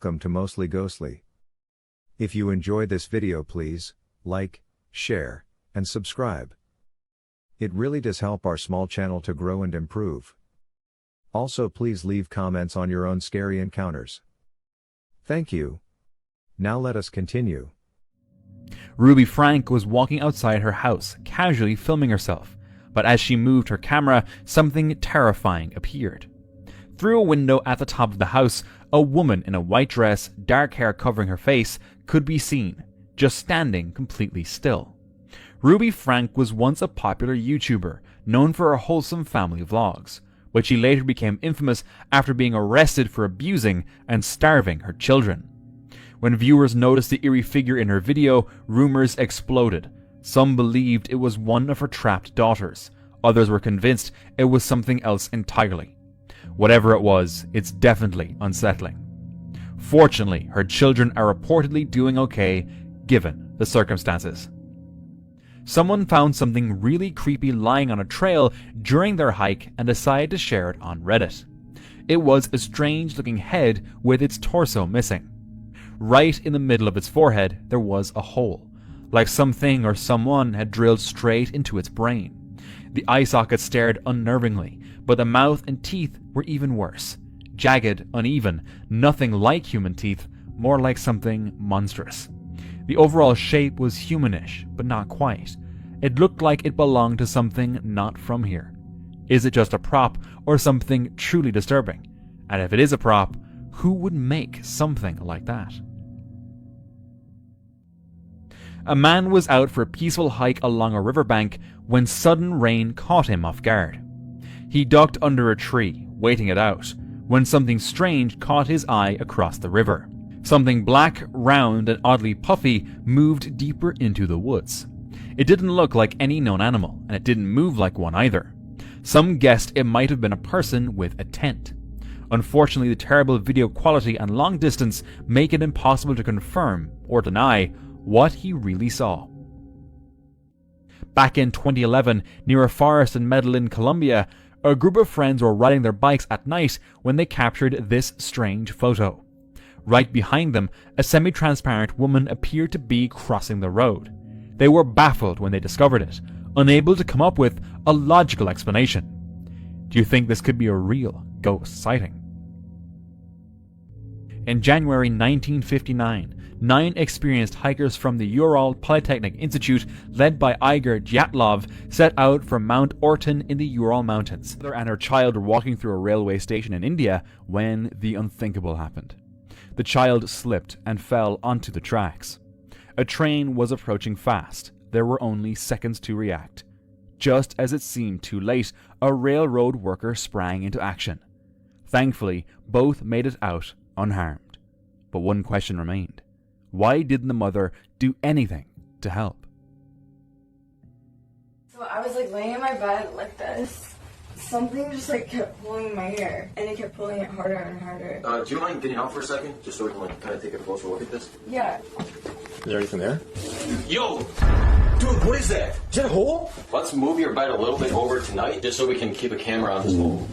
welcome to Mostly Ghostly. If you enjoyed this video, please like, share, and subscribe. It really does help our small channel to grow and improve. Also, please leave comments on your own scary encounters. Thank you. Now let us continue. Ruby Franke was walking outside her house, casually filming herself, but as she moved her camera, something terrifying appeared. Through a window at the top of the house, a woman in a white dress, dark hair covering her face, could be seen, just standing completely still. Ruby Franke was once a popular YouTuber, known for her wholesome family vlogs, but she later became infamous after being arrested for abusing and starving her children. When viewers noticed the eerie figure in her video, rumors exploded. Some believed it was one of her trapped daughters. Others were convinced it was something else entirely. Whatever it was, it's definitely unsettling. Fortunately, her children are reportedly doing okay, given the circumstances. Someone found something really creepy lying on a trail during their hike and decided to share it on Reddit. It was a strange-looking head with its torso missing. Right in the middle of its forehead, there was a hole, like something or someone had drilled straight into its brain. The eye socket stared unnervingly, but the mouth and teeth were even worse. Jagged, uneven, nothing like human teeth, more like something monstrous. The overall shape was humanish, but not quite. It looked like it belonged to something not from here. Is it just a prop, or something truly disturbing? And if it is a prop, who would make something like that? A man was out for a peaceful hike along a riverbank when sudden rain caught him off guard. He ducked under a tree, waiting it out, when something strange caught his eye across the river. Something black, round, and oddly puffy moved deeper into the woods. It didn't look like any known animal, and it didn't move like one either. Some guessed it might have been a person with a tent. Unfortunately, the terrible video quality and long distance make it impossible to confirm or deny what he really saw. Back in 2011, near a forest in Medellin, Colombia, a group of friends were riding their bikes at night when they captured this strange photo. Right behind them, a semi-transparent woman appeared to be crossing the road. They were baffled when they discovered it, unable to come up with a logical explanation. Do you think this could be a real ghost sighting? In January 1959, 9 experienced hikers from the Ural Polytechnic Institute, led by Igor Dyatlov, set out for Mount Orton in the Ural Mountains. Mother and her child were walking through a railway station in India when the unthinkable happened. The child slipped and fell onto the tracks. A train was approaching fast. There were only seconds to react. Just as it seemed too late, a railroad worker sprang into action. Thankfully, both made it out unharmed. But one question remained. Why didn't the mother do anything to help? So I was laying in my bed like this. Something just kept pulling my hair, and it kept pulling it harder and harder. Do you mind getting out for a second, just so we can kind of take a closer look at this? Yeah. Is there anything there? Yo! Dude, what is that? Is that a hole? Let's move your bed a little bit over tonight, just so we can keep a camera on this hole.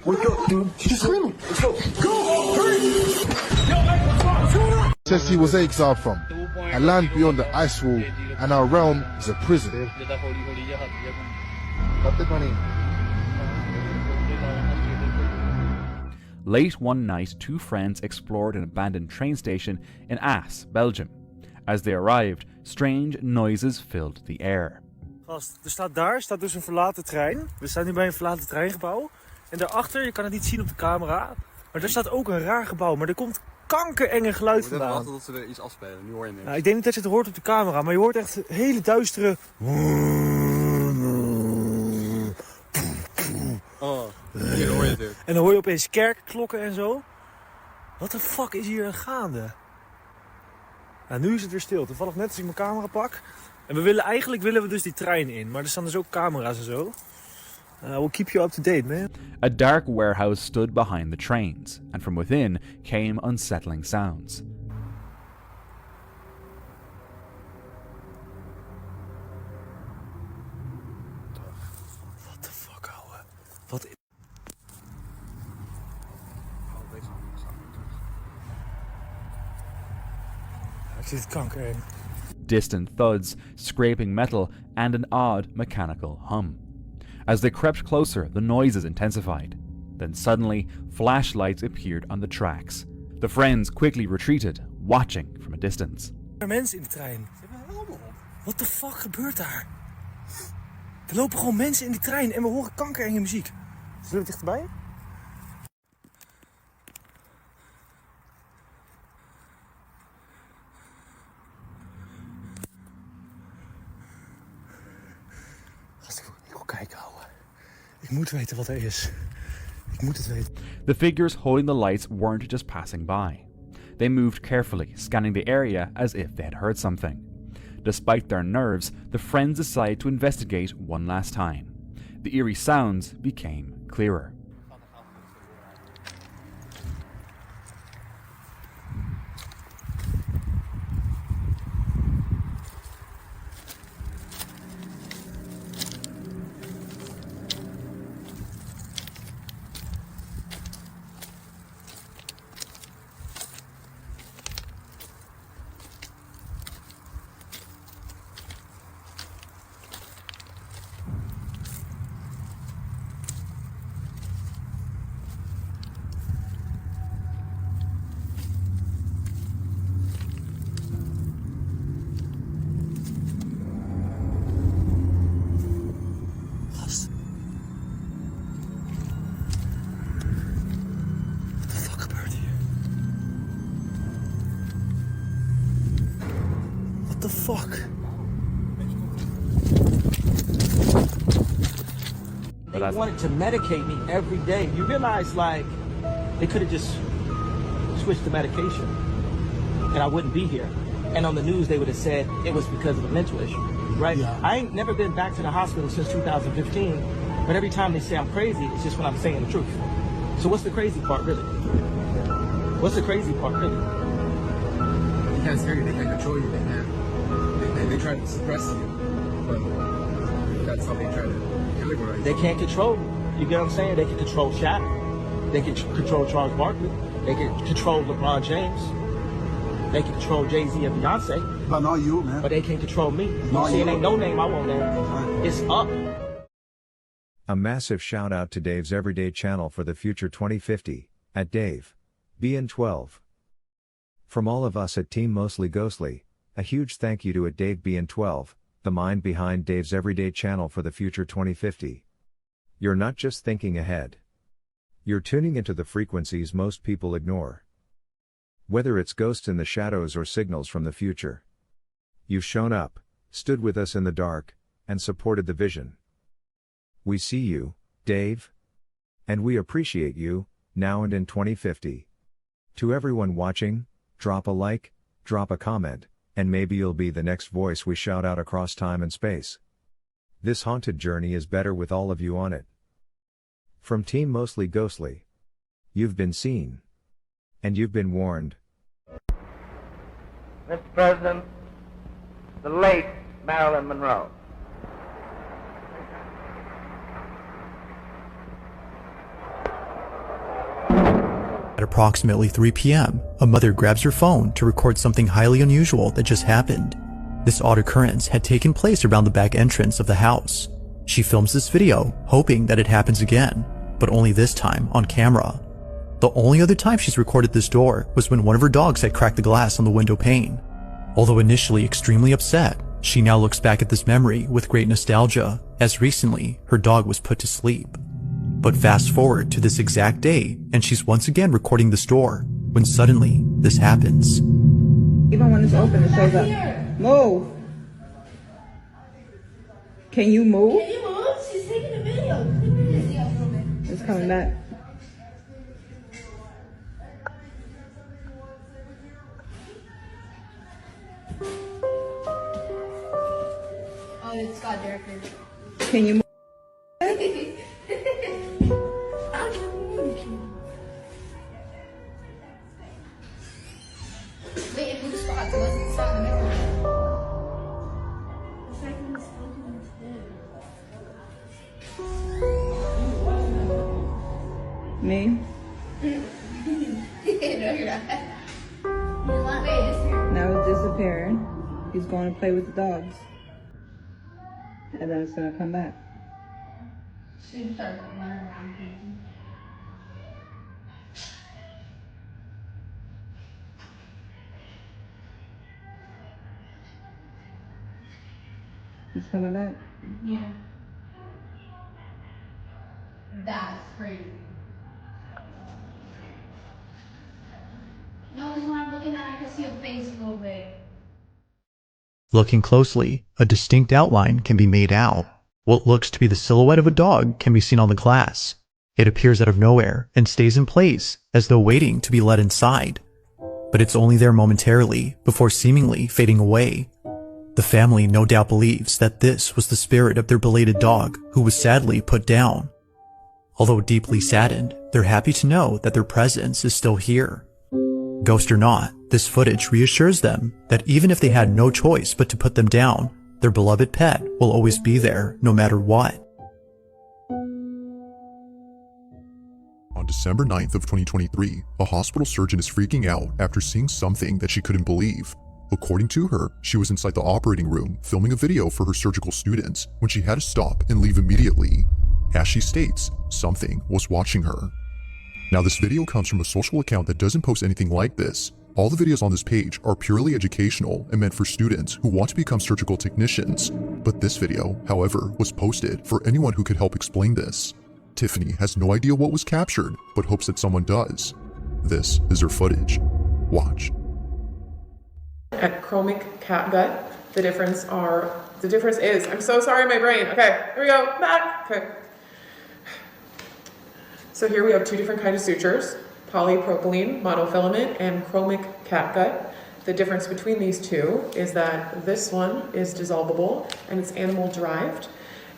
Wake up, dude. She's screaming. Let's go. Go! Hurry! Yo, man, what's going on? Says he was exiled from a land beyond the ice wall, and our realm is a prison. Late one night, 2 friends explored an abandoned train station in Ass, Belgium. As they arrived, strange noises filled the air. Gast, daar staat dus een verlaten trein. We staan nu bij een verlaten treingebouw. En daarachter, je kan het niet zien op de camera, maar daar staat ook een raar gebouw. Maar er komt kankerenge geluid vandaan. Ik wachten tot ze er iets afspelen, nu hoor je niks. Nou, ik denk niet dat je het hoort op de camera, maar je hoort echt hele duistere... Oh, hier hoor je het weer. En dan hoor je opeens kerkklokken en zo. Wat de fuck is hier gaande? Nou, nu is het weer stil. Toevallig net als ik mijn camera pak, En eigenlijk willen we dus die trein in, maar er staan dus ook camera's en zo. We'll keep you up to date, man. A dark warehouse stood behind the trains, and from within came unsettling sounds. What the fuck, ouwe? Wat is... Er zit kanker in. Distant thuds, scraping metal, and an odd mechanical hum. As they crept closer, the noises intensified. Then suddenly, flashlights appeared on the tracks. The friends quickly retreated, watching from a distance. Er mensen in de trein. Wat de fuck gebeurt daar? Er lopen gewoon mensen in die trein en we horen kankerenge muziek. Zullen we dichterbij? Ik wil kijken, ouwe. Ik moet weten wat er is. Ik moet het weten. The figures holding the lights weren't just passing by. They moved carefully, scanning the area as if they had heard something. Despite their nerves, the friends decided to investigate one last time. The eerie sounds became clearer. What the fuck? They wanted to medicate me every day. You realize, like, they could have just switched the medication and I wouldn't be here. And on the news, they would have said it was because of a mental issue, right? Yeah. I ain't never been back to the hospital since 2015, but every time they say I'm crazy, it's just when I'm saying the truth. So what's the crazy part, really? What's the crazy part, really? They can't scare you, they can't control you, they try to suppress you, but that's how they try to categorize you. They can't control me. You get what I'm saying? They can control Shaq. They can control Charles Barkley. They can control LeBron James. They can control Jay-Z and Beyonce. But not you, man. But they can't control me. Not See, it you. ain't no name I won't name. It's up. A massive shout out to Dave's Everyday channel for the future 2050, at Dave. BN12. From all of us at Team Mostly Ghostly, a huge thank you to at Dave BN12, the mind behind Dave's Everyday channel for the future 2050. You're not just thinking ahead. You're tuning into the frequencies most people ignore. Whether it's ghosts in the shadows or signals from the future. You've shown up, stood with us in the dark, and supported the vision. We see you, Dave. And we appreciate you, now and in 2050. To everyone watching, drop a like, drop a comment, and maybe you'll be the next voice we shout out across time and space. This haunted journey is better with all of you on it. From Team Mostly Ghostly. You've been seen. And you've been warned. Mr. President, the late Marilyn Monroe. At approximately 3 p.m., a mother grabs her phone to record something highly unusual that just happened. This odd occurrence had taken place around the back entrance of the house. She films this video, hoping that it happens again, but only this time on camera. The only other time she's recorded this door was when one of her dogs had cracked the glass on the window pane. Although initially extremely upset, she now looks back at this memory with great nostalgia, as recently her dog was put to sleep. But fast forward to this exact day, and she's once again recording this door, when suddenly this happens. Even when it's open, it shows up. Move! Can you move? Can you move? She's taking a video. It's coming back. it's got darker. Can you move? Wait, it moves spots. It wasn't stuck in the middle. It's like when it's floating in its head. Me? No, you're not. Wait, it disappeared. Now it's disappearing. He's going to play with the dogs. And then it's going to come back. Should start running around. He's coming back. Yeah. That's crazy. No, when I'm looking at it, I can see a face a little bit. Looking closely, a distinct outline can be made out. What looks to be the silhouette of a dog can be seen on the glass. It appears out of nowhere and stays in place as though waiting to be let inside. But it's only there momentarily before seemingly fading away. The family no doubt believes that this was the spirit of their belated dog who was sadly put down. Although deeply saddened, they're happy to know that their presence is still here. Ghost or not, this footage reassures them that even if they had no choice but to put them down, their beloved pet will always be there no matter what. On December 9th of 2023, a hospital surgeon is freaking out after seeing something that she couldn't believe. According to her, she was inside the operating room filming a video for her surgical students when she had to stop and leave immediately. As she states, something was watching her. Now this video comes from a social account that doesn't post anything like this. All the videos on this page are purely educational and meant for students who want to become surgical technicians. But this video, however, was posted for anyone who could help explain this. Tiffany has no idea what was captured, but hopes that someone does. This is her footage. Watch. At chromic catgut, the difference is, I'm so sorry, my brain. Okay, here we go, back. Okay. So here we have two different kinds of sutures, polypropylene monofilament and chromic catgut. The difference between these two is that this one is dissolvable and it's animal derived,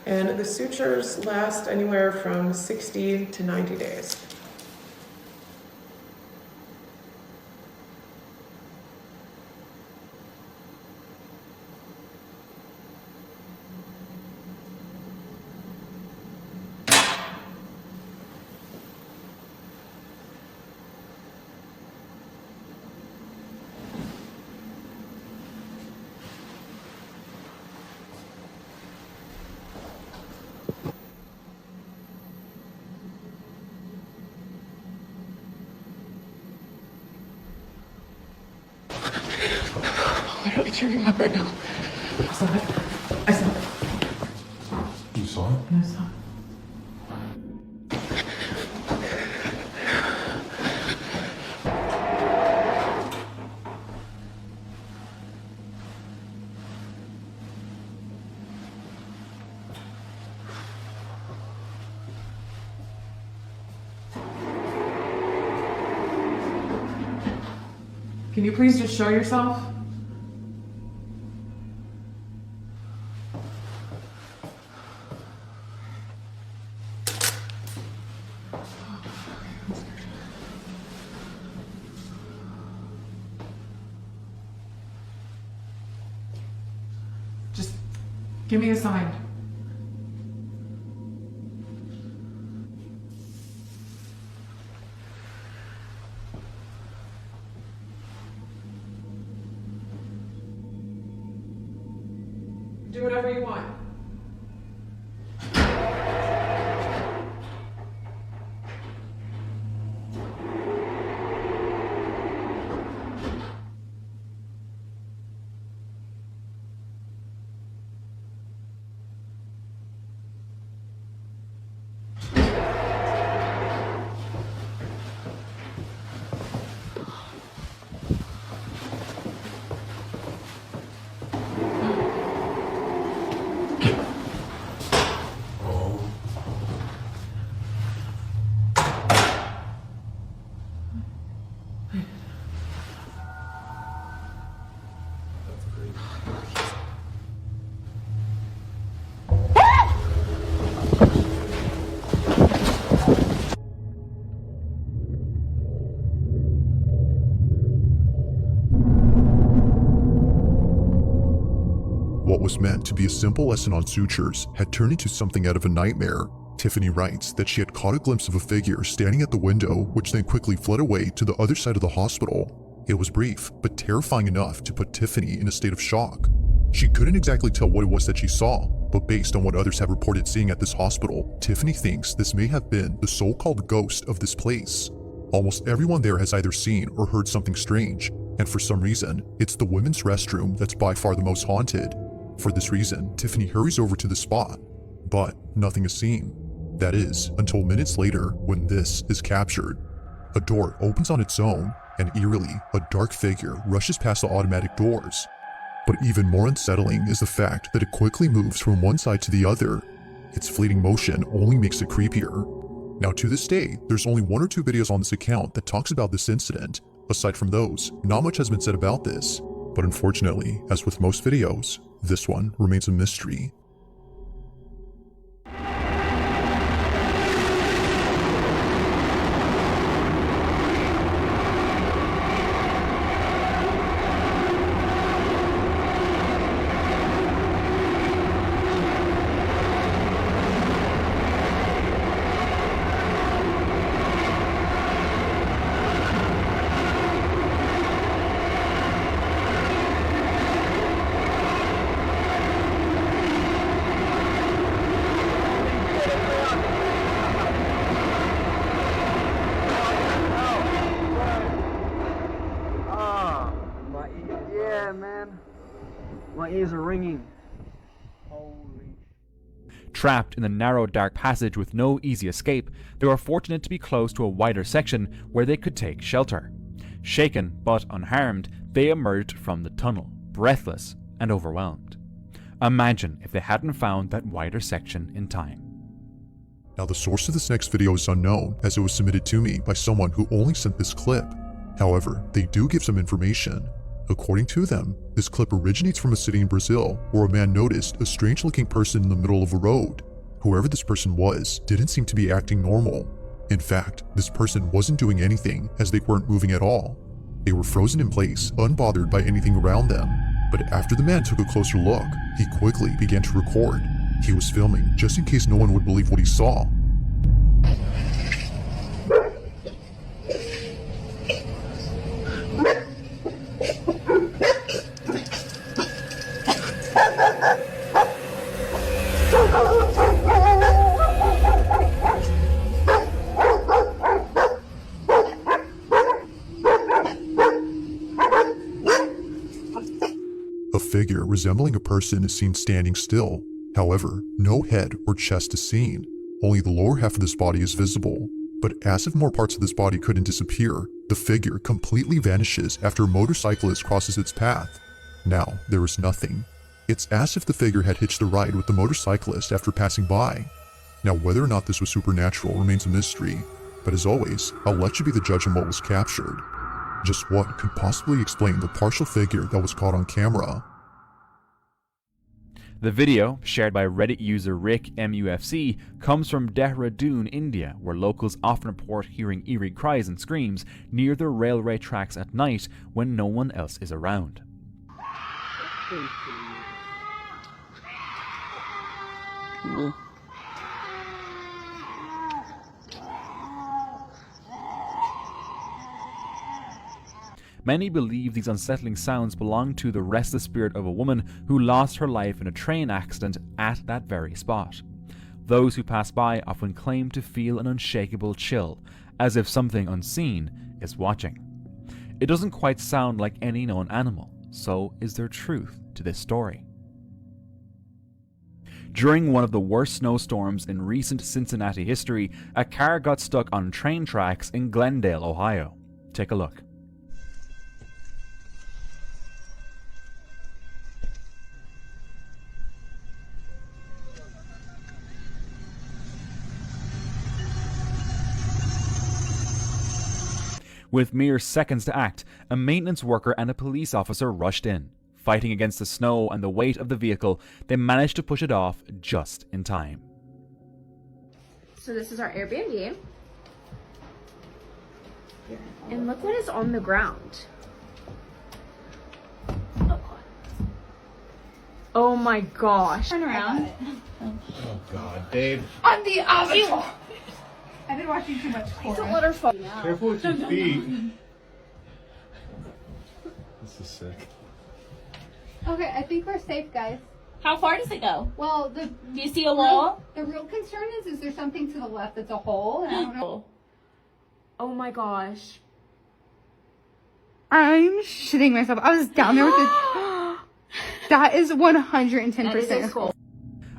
and the sutures last anywhere from 60 to 90 days. Literally tearing up right now. I saw it. I saw it. You saw it? I saw it. Can you please just show yourself? Just give me a sign. Do whatever you want. was meant to be a simple lesson on sutures had turned into something out of a nightmare. Tiffany writes that she had caught a glimpse of a figure standing at the window, which then quickly fled away to the other side of the hospital. It was brief, but terrifying enough to put Tiffany in a state of shock. She couldn't exactly tell what it was that she saw, but based on what others have reported seeing at this hospital, Tiffany thinks this may have been the so-called ghost of this place. Almost everyone there has either seen or heard something strange, and for some reason, it's the women's restroom that's by far the most haunted. For this reason, Tiffany hurries over to the spot, but nothing is seen. That is, until minutes later when this is captured. A door opens on its own, and eerily, a dark figure rushes past the automatic doors. But even more unsettling is the fact that it quickly moves from one side to the other. Its fleeting motion only makes it creepier. Now to this day, there's only 1 or 2 videos on this account that talks about this incident. Aside from those, not much has been said about this. But unfortunately, as with most videos, this one remains a mystery. My ears are ringing. Trapped in the narrow dark passage with no easy escape, they were fortunate to be close to a wider section where they could take shelter. Shaken but unharmed, they emerged from the tunnel, breathless and overwhelmed. Imagine if they hadn't found that wider section in time. Now the source of this next video is unknown, as it was submitted to me by someone who only sent this clip. However, they do give some information. According to them, this clip originates from a city in Brazil where a man noticed a strange-looking person in the middle of a road. Whoever this person was didn't seem to be acting normal. In fact, this person wasn't doing anything, as they weren't moving at all. They were frozen in place, unbothered by anything around them. But after the man took a closer look, he quickly began to record. He was filming just in case no one would believe what he saw. A figure resembling a person is seen standing still. However, no head or chest is seen. Only the lower half of this body is visible. But as if more parts of this body couldn't disappear, the figure completely vanishes after a motorcyclist crosses its path. Now, there is nothing. It's as if the figure had hitched a ride with the motorcyclist after passing by. Now, whether or not this was supernatural remains a mystery, but as always, I'll let you be the judge on what was captured. Just what could possibly explain the partial figure that was caught on camera? The video, shared by Reddit user Rick MUFC, comes from Dehradun, India, where locals often report hearing eerie cries and screams near the railway tracks at night when no one else is around. Many believe these unsettling sounds belong to the restless spirit of a woman who lost her life in a train accident at that very spot. Those who pass by often claim to feel an unshakable chill, as if something unseen is watching. It doesn't quite sound like any known animal, so is there truth to this story? During one of the worst snowstorms in recent Cincinnati history, a car got stuck on train tracks in Glendale, Ohio. Take a look. With mere seconds to act, a maintenance worker and a police officer rushed in. Fighting against the snow and the weight of the vehicle, they managed to push it off just in time. So this is our Airbnb. And look what is on the ground. Oh my gosh. Turn around. Oh God, Dave. On the avatar. I've been watching too much porn. Don't let her fall. Careful with your feet. This is sick. Okay, I think we're safe, guys. How far does it go? Well, Do you see a wall? The real concern is there something to the left that's a hole? And I don't know. Oh my gosh. I'm shitting myself. I was down there with it. That is 110% cool.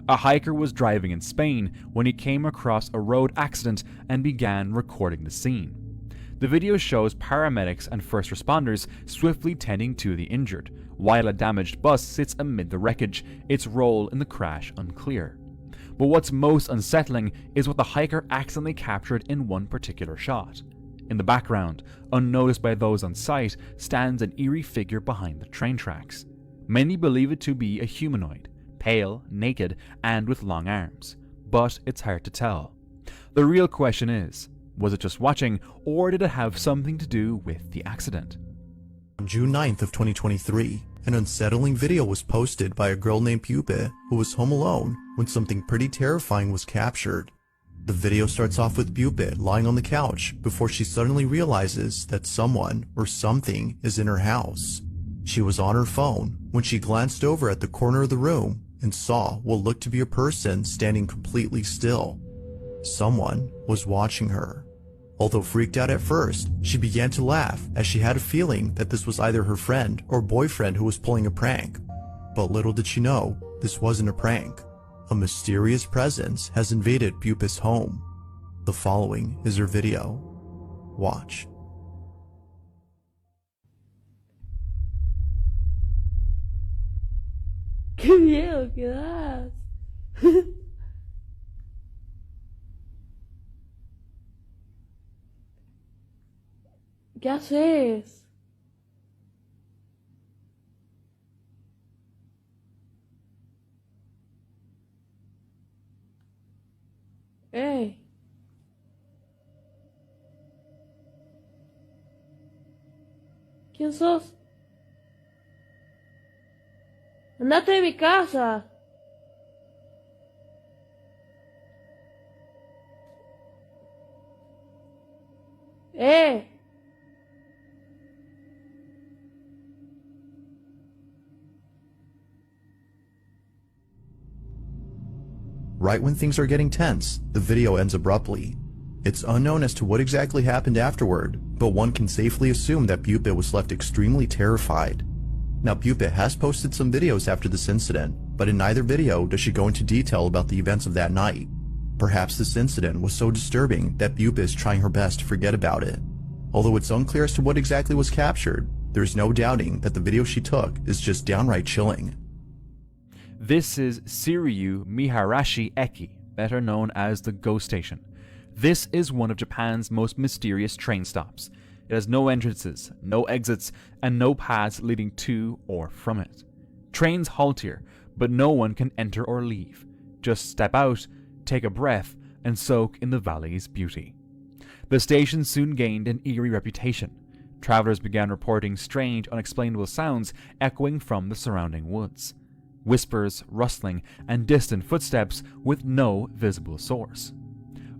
A hiker was driving in Spain when he came across a road accident and began recording the scene. The video shows paramedics and first responders swiftly tending to the injured, while a damaged bus sits amid the wreckage, its role in the crash unclear. But what's most unsettling is what the hiker accidentally captured in one particular shot. In the background, unnoticed by those on site, stands an eerie figure behind the train tracks. Many believe it to be a humanoid, pale, naked, and with long arms, but it's hard to tell. The real question is, was it just watching, or did it have something to do with the accident? On June 9th of 2023, an unsettling video was posted by a girl named Pupe who was home alone when something pretty terrifying was captured. The video starts off with Pupe lying on the couch before she suddenly realizes that someone or something is in her house. She was on her phone when she glanced over at the corner of the room and saw what looked to be a person standing completely still. Someone was watching her. Although freaked out at first, she began to laugh as she had a feeling that this was either her friend or boyfriend who was pulling a prank. But little did she know, this wasn't a prank. A mysterious presence has invaded Pupa's home. The following is her video. Watch. ¡Qué miedo que das! ¿Qué haces? ¡Ey! ¿Quién sos? ¡Andate de mi casa! ¡Eh! Right when things are getting tense, the video ends abruptly. It's unknown as to what exactly happened afterward, but one can safely assume that Pupe was left extremely terrified. Now Pupe has posted some videos after this incident, but in neither video does she go into detail about the events of that night. Perhaps this incident was so disturbing that Pupe is trying her best to forget about it. Although it's unclear as to what exactly was captured, there's no doubting that the video she took is just downright chilling. This is Siryu Miharashi Eki, better known as the Ghost Station. This is one of Japan's most mysterious train stops. It has no entrances, no exits, and no paths leading to or from it. Trains halt here, but no one can enter or leave. Just step out, take a breath, and soak in the valley's beauty. The station soon gained an eerie reputation. Travelers began reporting strange, unexplainable sounds echoing from the surrounding woods. Whispers, rustling, and distant footsteps with no visible source.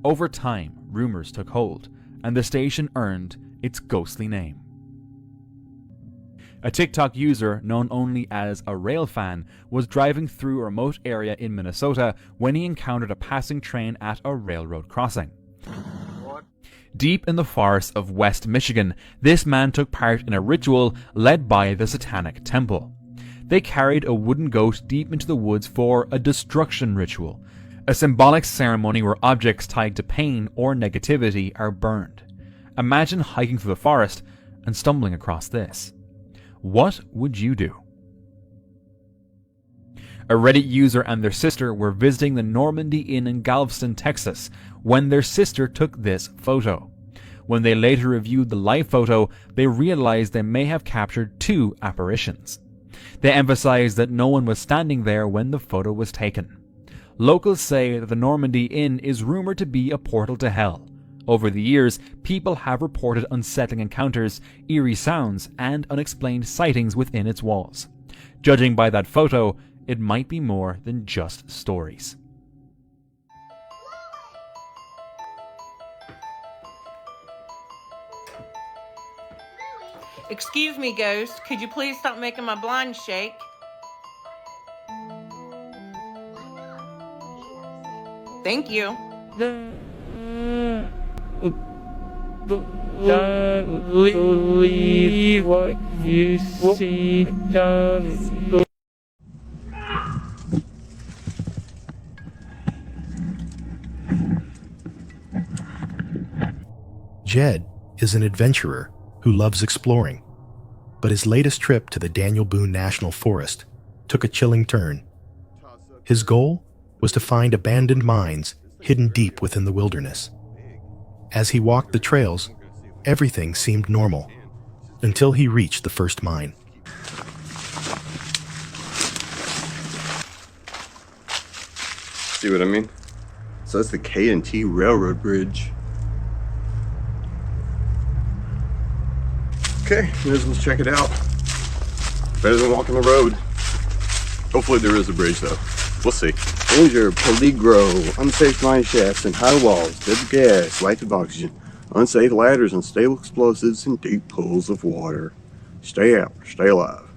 Over time, rumors took hold, and the station earned its ghostly name. A TikTok user known only as a railfan was driving through a remote area in Minnesota when he encountered a passing train at a railroad crossing. Deep in the forests of West Michigan, this man took part in a ritual led by the Satanic temple. They carried a wooden goat deep into the woods for a destruction ritual, a symbolic ceremony where objects tied to pain or negativity are burned. Imagine hiking through the forest and stumbling across this. What would you do? A Reddit user and their sister were visiting the Normandy Inn in Galveston, Texas, when their sister took this photo. When they later reviewed the live photo, they realized they may have captured two apparitions. They emphasized that no one was standing there when the photo was taken. Locals say that the Normandy Inn is rumored to be a portal to hell. Over the years, people have reported unsettling encounters, eerie sounds, and unexplained sightings within its walls. Judging by that photo, it might be more than just stories. Excuse me, ghost. Could you please stop making my blinds shake? Thank you. Don't believe what you see. Jed is an adventurer who loves exploring, but his latest trip to the Daniel Boone National Forest took a chilling turn. His goal was to find abandoned mines hidden deep within the wilderness. As he walked the trails, everything seemed normal until he reached the first mine. See what I mean? So that's the K&T Railroad Bridge. Okay, may as well check it out. Better than walking the road. Hopefully there is a bridge though. We'll see. Danger, peligro, unsafe mine shafts and high walls, dead gas, lack of oxygen, unsafe ladders, unstable explosives, and deep pools of water. Stay out, stay alive.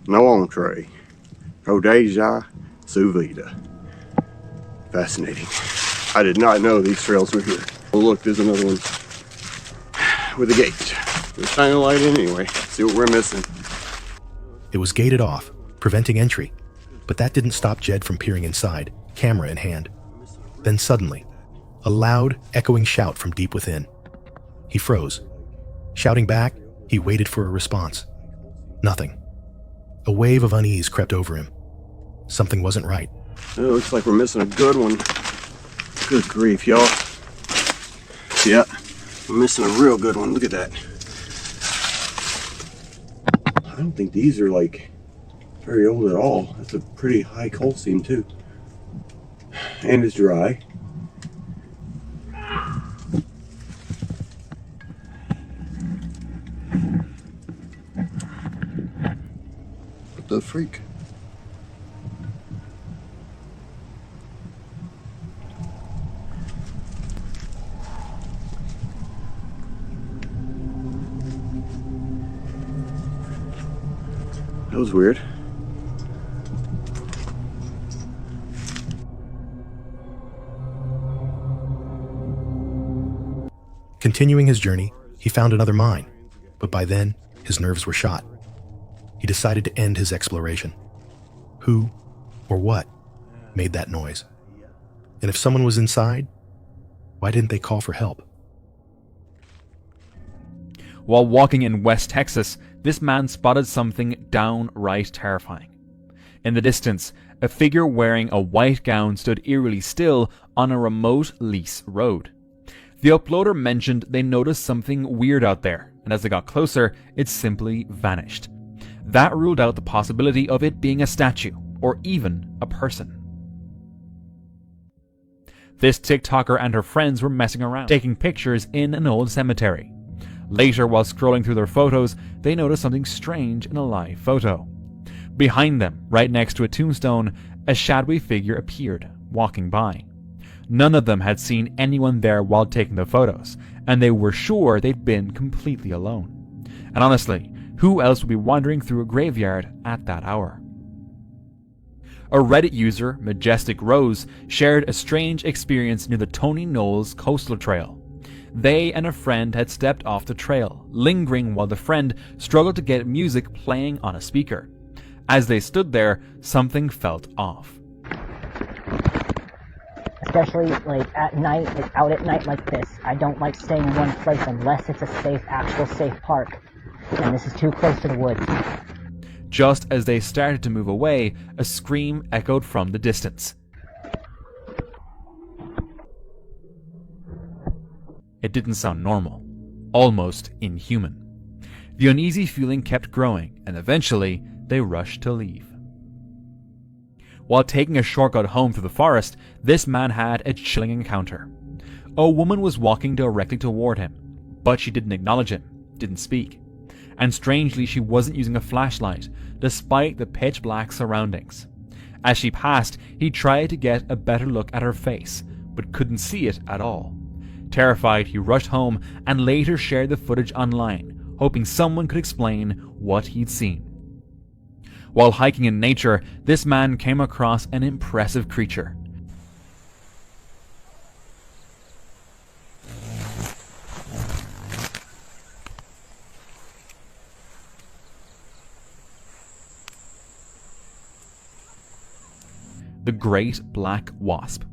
No entree. Rodeja, su vida. Fascinating. I did not know these trails were here. Oh look, there's another one with a gate. We'll shine a light in anyway, see what we're missing. It was gated off, preventing entry, but that didn't stop Jed from peering inside, camera in hand. Then suddenly, a loud, echoing shout from deep within. He froze. Shouting back, he waited for a response. Nothing. A wave of unease crept over him. Something wasn't right. It looks like we're missing a good one. Good grief, y'all. Yeah, we're missing a real good one. Look at that. I don't think these are like very old at all. That's a pretty high coal seam too. And it's dry. What the freak? That was weird. Continuing his journey, he found another mine, but by then, his nerves were shot. He decided to end his exploration. Who, or what, made that noise? And if someone was inside, why didn't they call for help? While walking in West Texas, this man spotted something downright terrifying. In the distance, a figure wearing a white gown stood eerily still on a remote lease road. The uploader mentioned they noticed something weird out there, and as they got closer, it simply vanished. That ruled out the possibility of it being a statue, or even a person. This TikToker and her friends were messing around, taking pictures in an old cemetery. Later, while scrolling through their photos, they noticed something strange in a live photo. Behind them, right next to a tombstone, a shadowy figure appeared, walking by. None of them had seen anyone there while taking the photos, and they were sure they'd been completely alone. And honestly, who else would be wandering through a graveyard at that hour? A Reddit user, Majestic Rose, shared a strange experience near the Tony Knowles Coastal Trail. They and a friend had stepped off the trail, lingering while the friend struggled to get music playing on a speaker. As they stood there, something felt off. Especially like at night, like out at night like this. I don't like staying in one place unless it's a safe, actual safe park. And this is too close to the woods. Just as they started to move away, a scream echoed from the distance. It didn't sound normal, almost inhuman. The uneasy feeling kept growing, and eventually they rushed to leave. While taking a shortcut home through the forest, this man had a chilling encounter. A woman was walking directly toward him, but she didn't acknowledge him, didn't speak. And strangely, she wasn't using a flashlight, despite the pitch black surroundings. As she passed, he tried to get a better look at her face, but couldn't see it at all. Terrified, he rushed home and later shared the footage online, hoping someone could explain what he'd seen. While hiking in nature, this man came across an impressive creature. The great black wasp.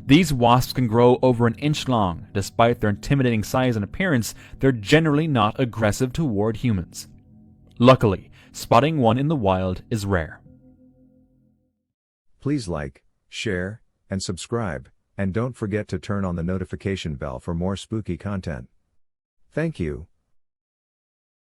These wasps can grow over an inch long. Despite their intimidating size and appearance, they're generally not aggressive toward humans. Luckily, spotting one in the wild is rare. Please like, share, and subscribe, and don't forget to turn on the notification bell for more spooky content. Thank you.